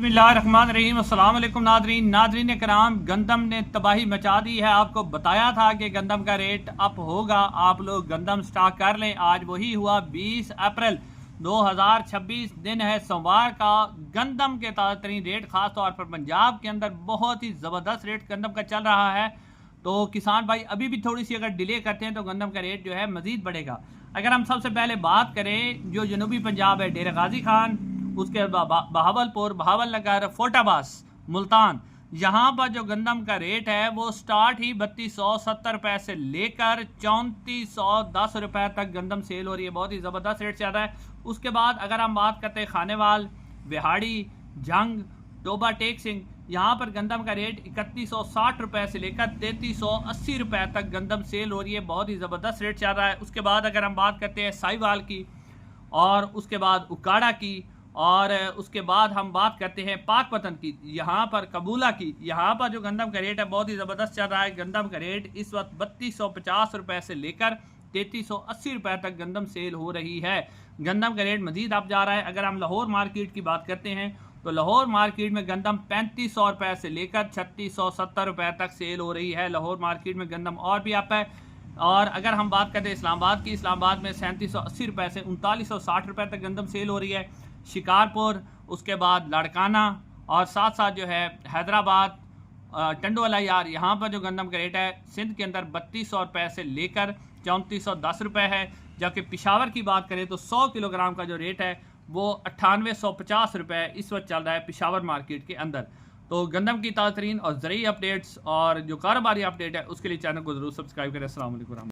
बिस्मिल्लाहिर्रहमानिर्रहीम। अस्सलाम वालेकुम नादरीन कराम, गंदम ने तबाही मचा दी है। आपको बताया था कि गंदम का रेट अप होगा, आप लोग गंदम स्टॉक कर लें। आज वही हुआ। 20 अप्रैल 2026 दिन है, सोमवार का। गंदम के ताज़ा तरीन रेट खास तौर पर पंजाब के अंदर बहुत ही ज़बरदस्त रेट गंदम का चल रहा है। तो किसान भाई अभी भी थोड़ी सी अगर डिले करते हैं तो गंदम का रेट जो है मज़ीद बढ़ेगा। अगर हम सबसे पहले बात करें जो जनूबी पंजाब है, डेरा गाजी खान, उसके बहावलपुर, बहावलनगर, फोटाबास, मुल्तान, यहाँ पर जो गंदम का रेट है वो स्टार्ट ही 3270 रुपए से लेकर 3410 रुपए तक गंदम सेल हो रही है। बहुत ही ज़बरदस्त रेट ज़्यादा है। उसके बाद अगर हम बात करते हैं खानेवाल, बिहाड़ी, जंग, टोबा टेक सिंह, यहाँ पर गंदम का रेट 3160 रुपए से लेकर 3380 रुपए तक गंदम सेल हो रही है। बहुत ही ज़बरदस्त रेट चल रहा है। उसके बाद अगर हम बात करते हैं साहिवाल की, और उसके बाद उकाड़ा की, और उसके बाद हम बात करते हैं पाकपतन की, यहाँ पर कबूला की, यहाँ पर जो गंदम का रेट है बहुत ही ज़बरदस्त चल रहा है। गंदम का रेट इस वक्त 3250 रुपए से लेकर 3380 रुपए तक गंदम सेल हो रही है। गंदम का रेट मजीद अप जा रहा है। अगर हम लाहौर मार्केट की बात करते हैं तो लाहौर मार्केट में गंदम 3500 रुपए से लेकर 3670 रुपए तक सेल हो रही है। लाहौर मार्केट में गंदम और भी अप है। और अगर हम बात करते हैं इस्लामाबाद की, इस्लामाबाद में 3780 रुपए से 3960 रुपए तक गंदम सेल हो रही है। शिकारपुर, उसके बाद लाड़काना, और साथ साथ जो है हैदराबाद, टंडोवाला यार, यहाँ पर जो गंदम का रेट है सिंध के अंदर 3200 रुपए से लेकर 3410 रुपए है। जबकि पिशावर की बात करें तो 100 किलोग्राम का जो रेट है वो 9850 रुपए इस वक्त चल रहा है पिशावर मार्केट के अंदर। तो गंदम की ताज़ा तरीन और ज़रूरी अपडेट्स और जो कारोबारी अपडेट है उसके लिए चैनल को ज़रूर सब्सक्राइब करें। अस्सलाम वालेकुम।